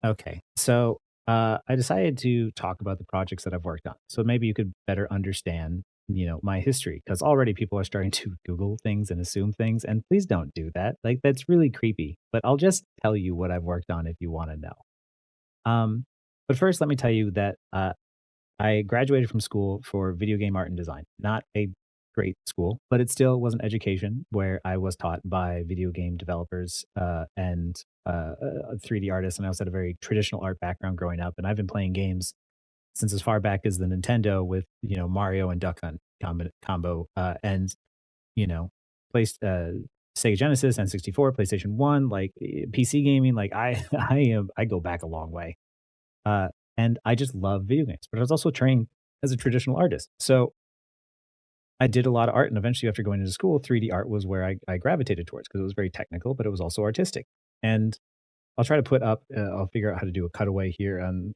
Okay. So I decided to talk about the projects that I've worked on. So maybe you could better understand, my history because already people are starting to Google things and assume things. And please don't do that. Like that's really creepy. But I'll just tell you what I've worked on if you want to know. Um, but first, let me tell you that I graduated from school for video game art and design. Not a great school, but it still was an education where I was taught by video game developers and 3D artists. And I also had a very traditional art background growing up. And I've been playing games since as far back as the Nintendo with, Mario and Duck Hunt combo and, you know, placed Sega Genesis, N64, PlayStation 1, like PC gaming. Like I go back a long way. Uh, and I just love video games, but I was also trained as a traditional artist. So I did a lot of art, and eventually, after going into school, 3D art was where I gravitated towards because it was very technical, but it was also artistic. And I'll try to put up, I'll figure out how to do a cutaway here on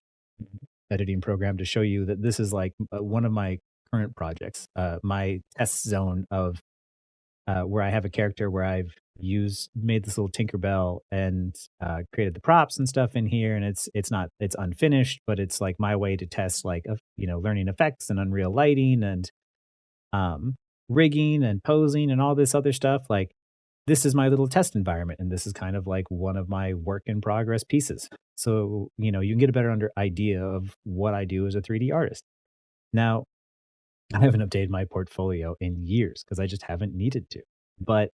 editing program to show you that this is like one of my current projects, my test zone of where I have a character where I've made this little Tinkerbell and created the props and stuff in here, and it's unfinished, but it's like my way to test like learning effects and Unreal Lighting and um, rigging and posing and all this other stuff. Like this is my little test environment, and this is kind of like one of my work in progress pieces. So you can get a better idea of what I do as a 3D artist. Now I haven't updated my portfolio in years because I just haven't needed to, but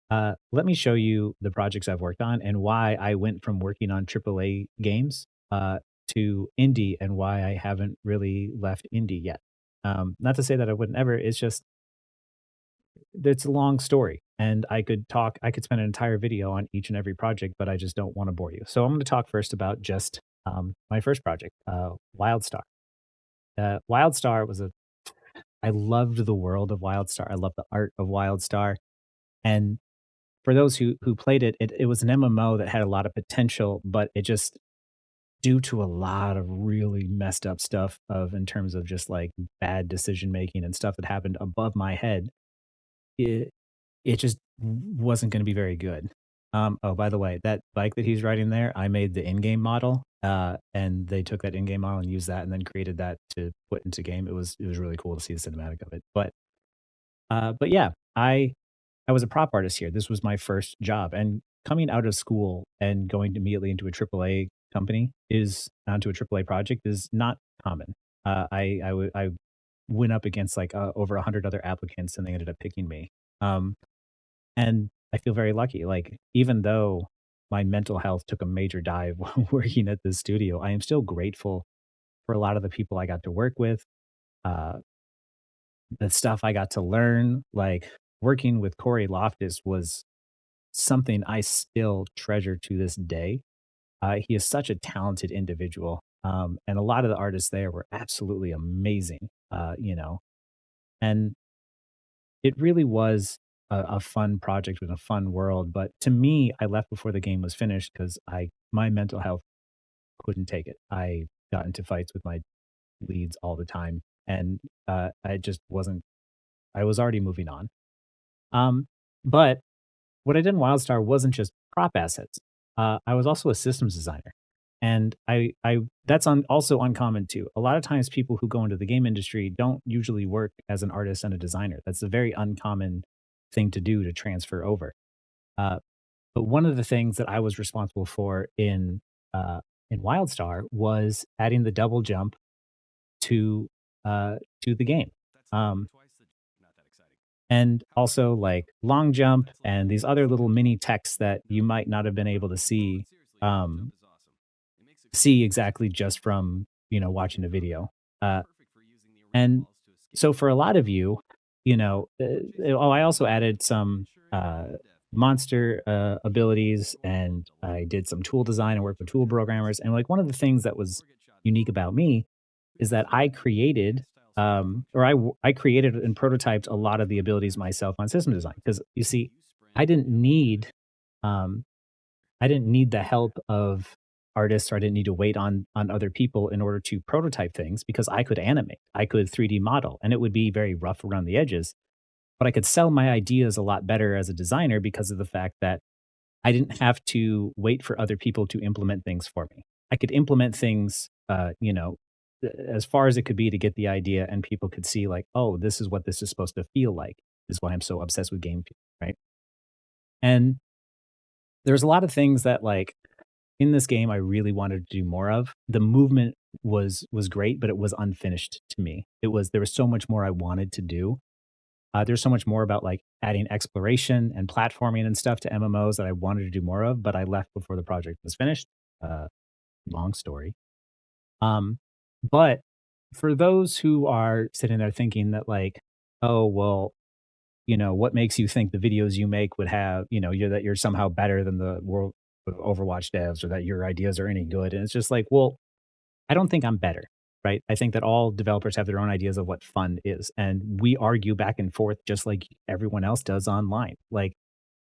let me show you the projects I've worked on and why I went from working on AAA games to indie and why I haven't really left indie yet. Not to say that I wouldn't ever. It's just it's a long story, and I could spend an entire video on each and every project, but I just don't want to bore you. So I'm going to talk first about just my first project, WildStar. WildStar was a I loved the world of WildStar. I loved the art of WildStar, and for those who played it, it was an MMO that had a lot of potential, but it just due to a lot of really messed up stuff of in terms of just like bad decision making and stuff that happened above my head, it it just wasn't going to be very good. Oh, by the way, that bike that he's riding there, I made the in-game model, and they took that in-game model and used that, and then created that to put into game. It was really cool to see the cinematic of it. But yeah, I was a prop artist here. This was my first job, and coming out of school and going immediately into a AAA company is onto a AAA project is not common. I went up against like over 100 other applicants, and they ended up picking me. Um, and I feel very lucky. Like even though my mental health took a major dive while working at this studio, I am still grateful for a lot of the people I got to work with. Uh, the stuff I got to learn, like working with Corey Loftus was something I still treasure to this day. He is such a talented individual. And a lot of the artists there were absolutely amazing, and it really was a fun project with a fun world. But to me, I left before the game was finished because my mental health couldn't take it. I got into fights with my leads all the time, and I just wasn't. I was already moving on. Um, but what I did in WildStar wasn't just prop assets. I was also a systems designer, and I that's also uncommon too. A lot of times, people who go into the game industry don't usually work as an artist and a designer. That's a very uncommon thing to do to transfer over. Uh, but one of the things that I was responsible for in WildStar was adding the double jump to to the game. Um, and also like long jump and these other little mini texts that you might not have been able to um, see exactly just from watching a video. And so for a lot of you, I also added some monster abilities, and I did some tool design and worked with tool programmers. And like one of the things that was unique about me is that I created and prototyped a lot of the abilities myself on system design because you see, I didn't need um, I didn't need the help of artists, or I didn't need to wait on other people in order to prototype things because I could animate, I could 3D model, and it would be very rough around the edges. But I could sell my ideas a lot better as a designer because of the fact that I didn't have to wait for other people to implement things for me. I could implement things, as far as it could be to get the idea, and people could see like, oh, this is what this is supposed to feel like. Is why I'm so obsessed with game, right? And there's a lot of things that like in this game I really wanted to do more of. The movement was great, but it was unfinished to me. There was so much more I wanted to do. There's so much more about like adding exploration and platforming and stuff to MMOs that I wanted to do more of, but I left before the project was finished. Uh, Long story. Um, but for those who are sitting there thinking that like, oh well, what makes you think the videos you make would have, you're somehow better than the world of Overwatch devs or that your ideas are any good. And it's just like, well, I don't think I'm better, right? I think that all developers have their own ideas of what fun is. And we argue back and forth just like everyone else does online. Like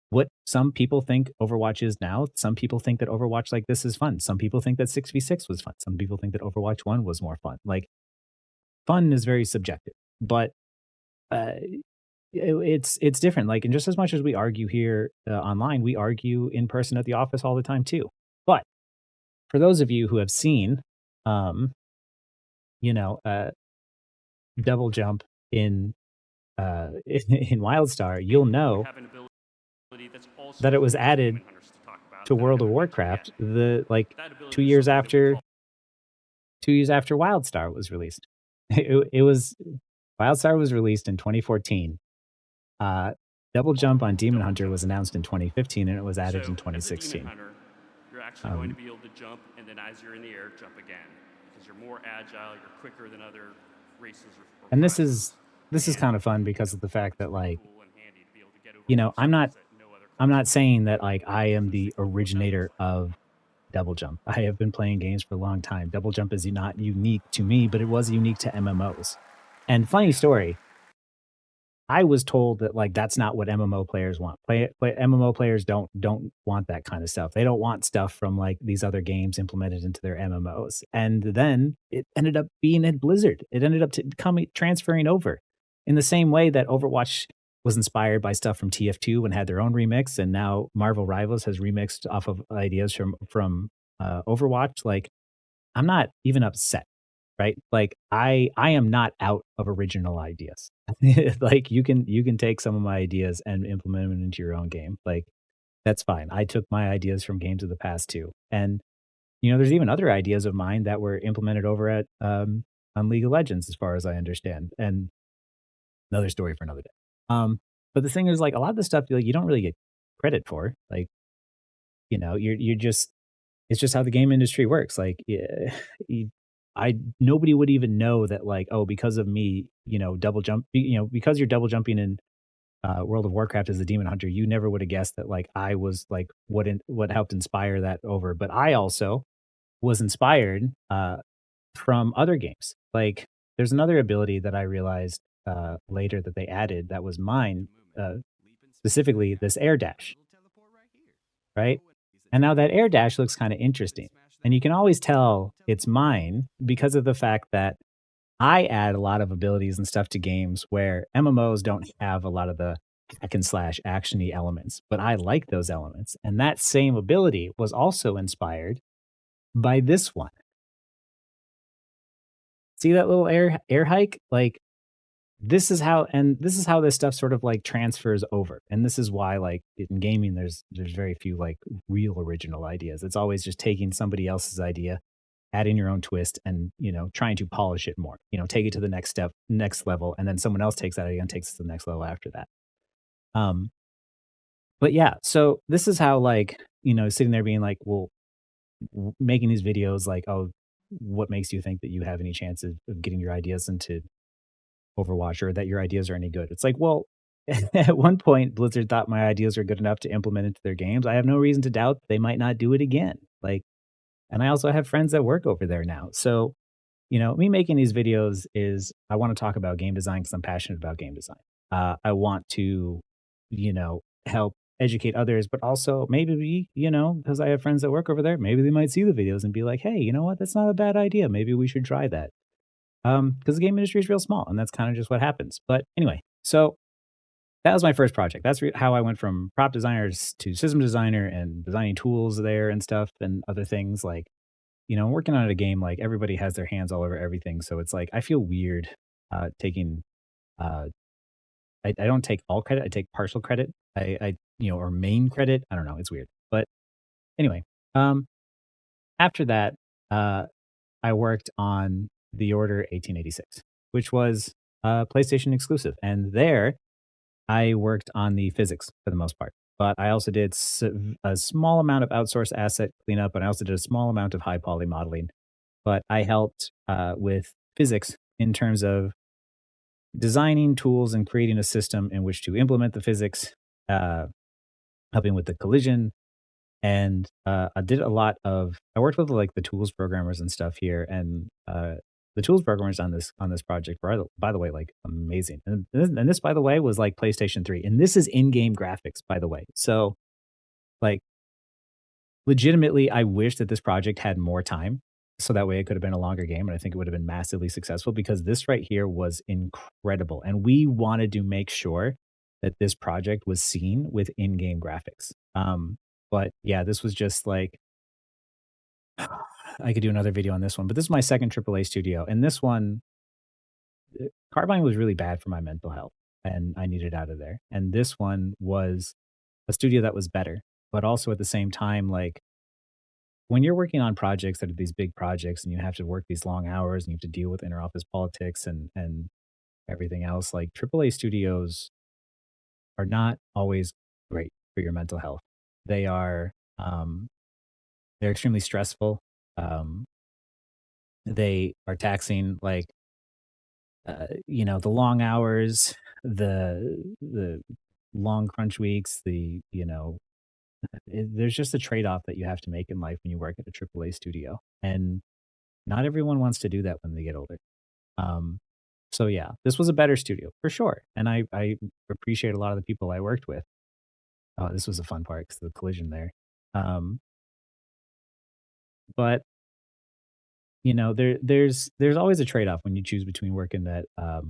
what some people think Overwatch is now, some people think that Overwatch like this is fun. Some people think that 6v6 was fun. Some people think that Overwatch 1 was more fun. Like fun is very subjective. But uh, it's different. Like, and just as much as we argue here online, we argue in person at the office all the time too. But for those of you who have seen, um, you know, uh, Double Jump in in WildStar, you'll know have an ability that's also that it was important to added Demon Hunters to talk about to that I'm World of going to mention Warcraft again. the like That ability two is years something that we after call 2 years after WildStar was released. It was WildStar was released in 2014. Uh, Double Jump on Demon double Hunter jump. was announced in 2015, and it was added in So, as a demon 2016. hunter, you're actually going to Um, be able to jump, and then as you're in the air, jump again. Because you're more agile, you're quicker than other races or and classes. this is And, kind of fun because of the fact it's that really like, cool and handy to be able to get over I'm obstacles that no other I'm class not will be able saying to that do. like I am So the stick with what that looks originator like. of Double Jump. I have been playing games for a long time. Double Jump is not unique to me, but it was unique to MMOs. And funny story, I was told that like that's not what MMO players want. MMO players don't want that kind of stuff. They don't want stuff from like these other games implemented into their MMOs. And then it ended up being at Blizzard. It ended up coming transferring over in the same way that Overwatch was inspired by stuff from TF2 and had their own remix, and now Marvel Rivals has remixed off of ideas from Overwatch. Like I'm not even upset, right? Like I am not out of original ideas. Like you can take some of my ideas and implement them into your own game. Like that's fine. I took my ideas from games of the past too. And there's even other ideas of mine that were implemented over at on League of Legends as far as I understand. And another story for another day. But the thing is like a lot of the stuff like you don't really get credit for. Like, you're just it's just how the game industry works. Like, yeah, nobody would even know that, like, oh, because of me, because you're double jumping in World of Warcraft as a demon hunter, you never would have guessed that, like, I was like what helped inspire that over. But I also was inspired from other games. Like, there's another ability that I realized later that they added that was mine, uh, specifically this air dash, right? And now that air dash looks kinda interesting, and you can always tell it's mine because of the fact that I add a lot of abilities and stuff to games where MMOs don't have a lot of the hack and slash actiony elements, but I like those elements, and that same ability was also inspired by this one. See that little air hike? Like, this is how this stuff sort of, like, transfers over, and this is why, like, in gaming, there's very few, like, real original ideas. It's always just taking somebody else's idea, adding your own twist, and, trying to polish it more, take it to the next level, and then someone else takes that idea and takes it to the next level after that. Um, but yeah, so this is how, like, sitting there being like, "Well," making these videos like, "Oh, what makes you think that you have any chance of getting your ideas into Overwatch or that your ideas are any good?" It's like, well, at one point, Blizzard thought my ideas were good enough to implement into their games. I have no reason to doubt they might not do it again. Like, and I also have friends that work over there now. So, me making these videos is I want to talk about game design because I'm passionate about game design. I want to, help educate others, but also maybe, because I have friends that work over there, maybe they might see the videos and be like, hey, you know what? That's not a bad idea. Maybe we should try that. Because the game industry is real small, and that's kind of just what happens. But anyway, so that was my first project. That's how I went from prop designers to system designer and designing tools there and stuff and other things like. working on a game, like everybody has their hands all over everything. So it's like I feel weird taking uh I don't take all credit, I take partial credit. Or main credit. I don't know, it's weird. But anyway, um after that, uh I worked on The Order 1886, which was a PlayStation exclusive. And there I worked on the physics for the most part, but I also did a small amount of outsourced asset cleanup, and I also did a small amount of high poly modeling. But I helped with physics in terms of designing tools and creating a system in which to implement the physics, uh, helping with the collision. And I did a lot of, I worked with like the tools programmers and stuff here, and the tools programmers on this project were, by the way, like amazing. And this, by the way, was like PlayStation 3, and this is in-game graphics, by the way. So like legitimately, I wish that this project had more time, so that way it could have been a longer game, and I think it would have been massively successful because this right here was incredible, and we wanted to make sure that this project was seen with in-game graphics. But yeah, this was just like I could do another video on this one, but this is my second AAA studio, and this one, Carbine was really bad for my mental health, and I needed out of there. And this one was a studio that was better, but also at the same time, like when you're working on projects that are these big projects and you have to work these long hours and you have to deal with interoffice politics and everything else, like AAA studios are not always great for your mental health. They are they're extremely stressful. Um, they are taxing, like the long hours, the long crunch weeks, there's just a trade-off that you have to make in life when you work at a AAA studio. And not everyone wants to do that when they get older. Um, so yeah, this was a better studio for sure, and I appreciate a lot of the people I worked with. Oh, this was a fun part because the collision there. Um, but there's always a trade-off when you choose between working at a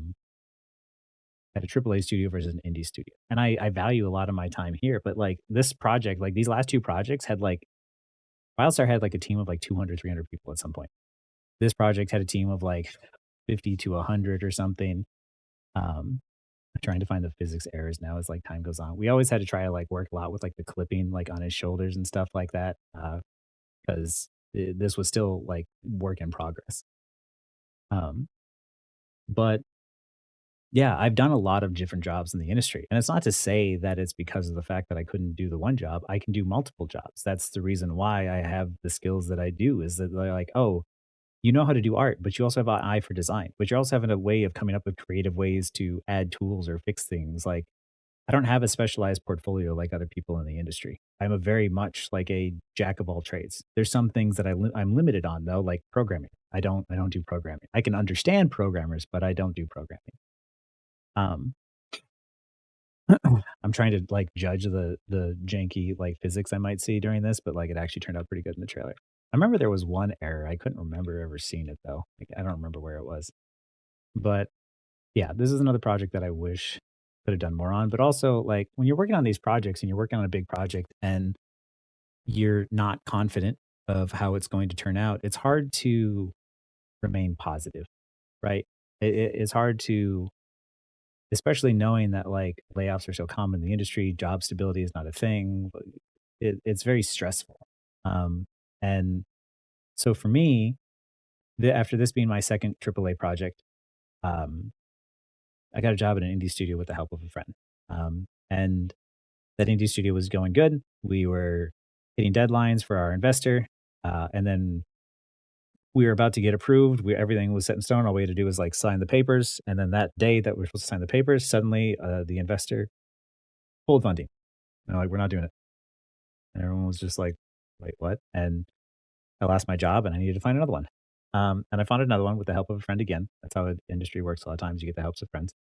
AAA studio versus an indie studio. And I value a lot of my time here, but like this project, like these last two projects had like Wildstar had like a team of like 200, 300 people at some point. This project had a team of like 50 to 100 or something. I'm trying to find the physics errors now as like time goes on. We always had to try to like work a lot with like the clipping like on his shoulders and stuff like that because this was still like work in progress. Um, but yeah, I've done a lot of different jobs in the industry, and it's not to say that it's because of the fact that I couldn't do the one job. I can do multiple jobs. That's the reason why I have the skills that I do is that they're like, "Oh, you know how to do art, but you also have an eye for design, but you're also having a way of coming up with creative ways to add tools or fix things." Like, I don't have a specialized portfolio like other people in the industry. I'm a very much like a jack of all trades. There's some things that I'm limited on though, like programming. I don't do programming. I can understand programmers, but I don't do programming. Um, I'm trying to, like, judge the janky, like, physics I might see during this, but, like, it actually turned out pretty good in the trailer. I remember there was one error, I couldn't remember ever seeing it, though. Like, I don't remember where it was. But, yeah, this is another project that I wish could have done more on, but also, like, when you're working on these projects and you're working on a big project and you're not confident of how it's going to turn out, it's hard to remain positive, right? It's hard to especially knowing that, like, layoffs are so common in the industry, job stability is not a thing, but it's very stressful. Um, and so for me, after this being my second AAA project, um, I got a job at an indie studio with the help of a friend. And that indie studio was going good. We were hitting deadlines for our investor, and then we were about to get approved. Everything was set in stone. All we had to do was like sign the papers. And then that day that we are supposed to sign the papers, suddenly the investor pulled funding. And they're like, we're not doing it. And everyone was just like, wait, what? And I lost my job and I needed to find another one. And I found another one with the help of a friend again. That's how the industry works. A lot of times you get the helps of friends.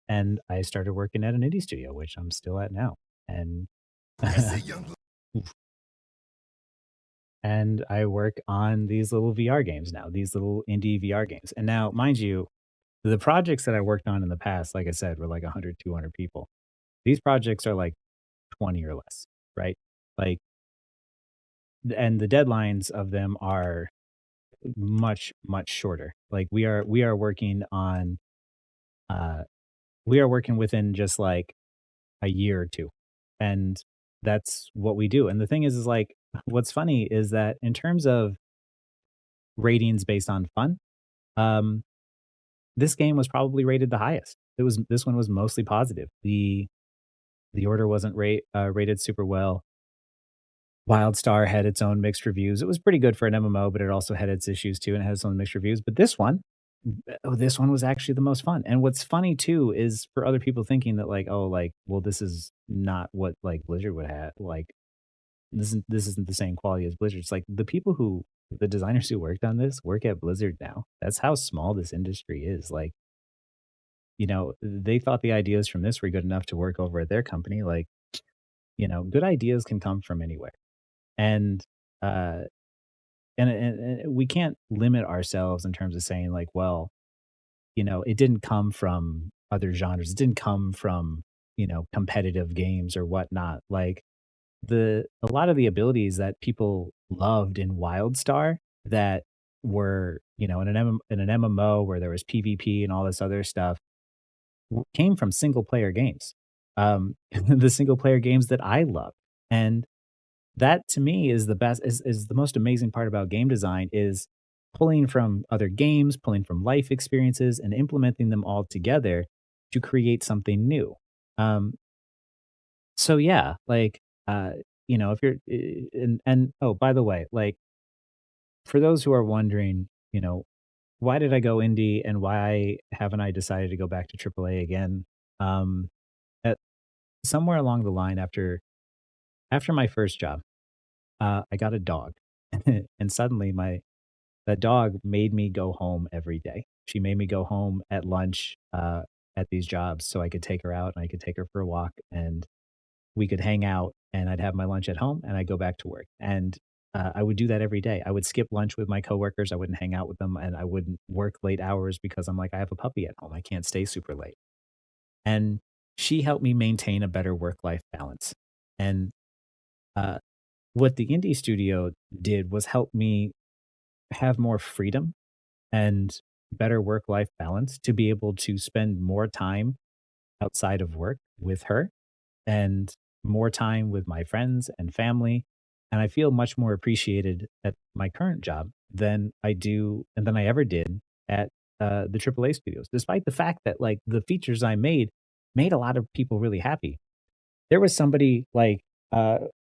And I started working at an indie studio, which I'm still at now. And and I work on these little VR games now, these little indie VR games. And now, mind you, the projects that I worked on in the past, like I said, were like 100, 200 people. These projects are like 20 or less, right? Like, and the deadlines of them are much shorter. Like we are working on uh we are working within just like a year or two. And that's what we do. And the thing is like what's funny is that in terms of ratings based on fun, um this game was probably rated the highest. This one was mostly positive. The order wasn't rated super well. WildStar had its own mixed reviews. It was pretty good for an MMO, but it also had its issues too, and it has its own mixed reviews. But this one was actually the most fun. And what's funny too is for other people thinking that like, oh, like, well, this is not what like Blizzard would have. Like, this isn't the same quality as Blizzard. It's like the designers who worked on this work at Blizzard now. That's how small this industry is. Like, they thought the ideas from this were good enough to work over at their company. Like, good ideas can come from anywhere. And uh and we can't limit ourselves in terms of saying like, well, it didn't come from other genres. It didn't come from, competitive games or whatnot. Like a lot of the abilities that people loved in WildStar that were, in an MMO where there was PvP and all this other stuff came from single player games. The single player games that I love. And that to me is the most amazing part about game design is pulling from other games, pulling from life experiences and implementing them all together to create something new. Um, so yeah, like if you're and oh, by the way, like for those who are wondering, why did I go indie and why haven't I decided to go back to AAA again? Um, at somewhere along the line after my first job, I got a dog, and suddenly my that dog made me go home every day. She made me go home at lunch at these jobs so I could take her out and I could take her for a walk and we could hang out and I'd have my lunch at home and I'd go back to work. And I would do that every day. I would skip lunch with my coworkers. I wouldn't hang out with them and I wouldn't work late hours because I'm like, I have a puppy at home. I can't stay super late. And she helped me maintain a better work life balance. And uh, what the indie studio did was help me have more freedom and better work life balance to be able to spend more time outside of work with her and more time with my friends and family. And I feel much more appreciated at my current job than I do and than I ever did at the AAA studios, despite the fact that like the features I made a lot of people really happy. There was somebody like,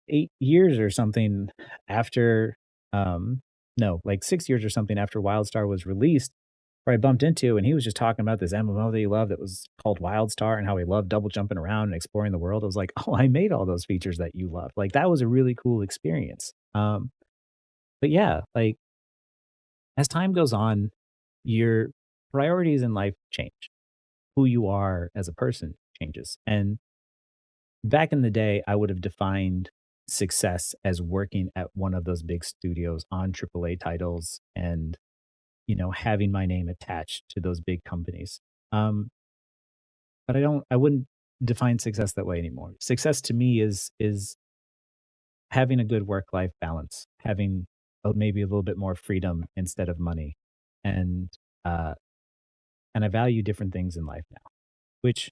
8 years or something after, no, like 6 years or something after WildStar was released, where I bumped into, and he was just talking about this MMO that he loved that was called WildStar and how he loved double jumping around and exploring the world. I was like, "Oh, I made all those features that you love." Like, that was a really cool experience. But yeah, like, as time goes on, your priorities in life change. Who you are as a person changes, and back in the day, I would have defined success as working at one of those big studios on AAA titles and, having my name attached to those big companies. Um, but I wouldn't define success that way anymore. Success to me is having a good work-life balance, having maybe a little bit more freedom instead of money. And uh and I value different things in life now, which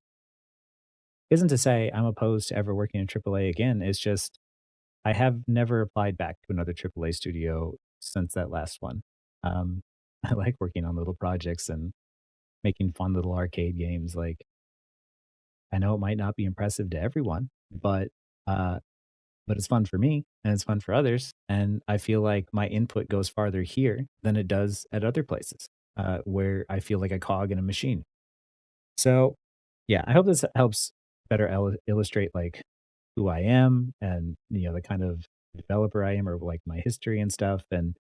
isn't to say I'm opposed to ever working in AAA again. It's just I have never applied back to another AAA studio since that last one. Um, I like working on little projects and making fun little arcade games. Like, I know it might not be impressive to everyone, uh, but it's fun for me and it's fun for others. And I feel like my input goes farther here than it does at other places, where I feel like a cog in a machine. So, yeah, I hope this helps better illustrate like who I am and the kind of developer I am or like my history and stuff and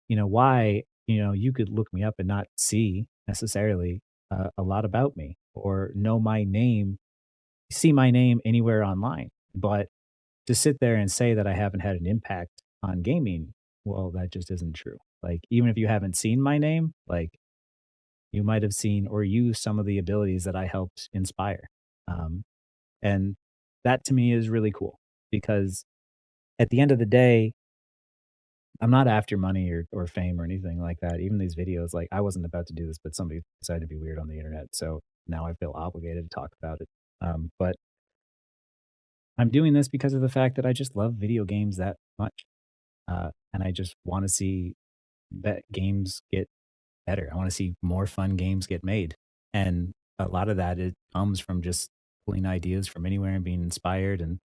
why you could look me up and not see necessarily a lot about me or know my name, see my name anywhere online. But to sit there and say that I haven't had an impact on gaming, well, that just isn't true. Like even if you haven't seen my name, like you might have seen or used some of the abilities that I helped inspire. Um, and that to me is really cool because at the end of the day, I'm not after money or fame or anything like that. Even these videos, like, I wasn't about to do this, but somebody decided to be weird on the internet, so now I feel obligated to talk about it. But I'm doing this because of the fact that I just love video games that much, and I just wanna see that games get better. I wanna see more fun games get made, and a lot of that, it comes from just pulling ideas from anywhere and being inspired and,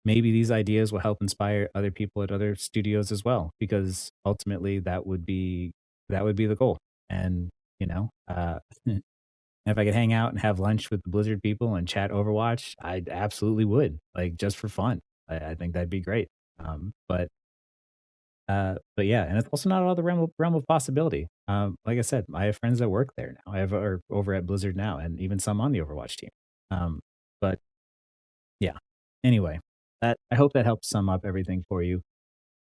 maybe these ideas will help inspire other people at other studios as well, because ultimately that would be the goal. And, if I could hang out and have lunch with the Blizzard people and chat Overwatch, I absolutely would, like, just for fun. I think that'd be great. But yeah, and it's also not out of the realm of possibility. Like I said, I have friends that work there now. I have or over at Blizzard now, and even some on the Overwatch team. But yeah. Anyway, that I hope that helps sum up everything for you.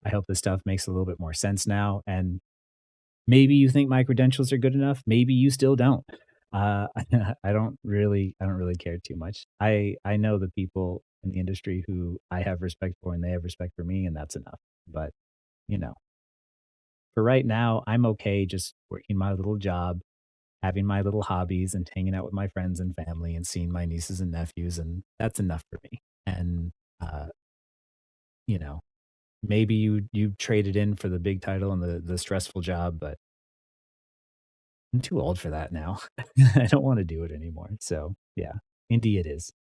I hope this stuff makes a little bit more sense now, and maybe you think my credentials are good enough. Maybe you still don't. Uh, I don't really care too much. I know the people in the industry who I have respect for, and they have respect for me, and that's enough. But you know, for right now, I'm okay just working my little job, having my little hobbies, and hanging out with my friends and family, and seeing my nieces and nephews, and that's enough for me. And uh, you know, maybe you traded in for the big title and the stressful job, but I'm too old for that now. I don't wanna do it anymore, so, yeah, indie it is.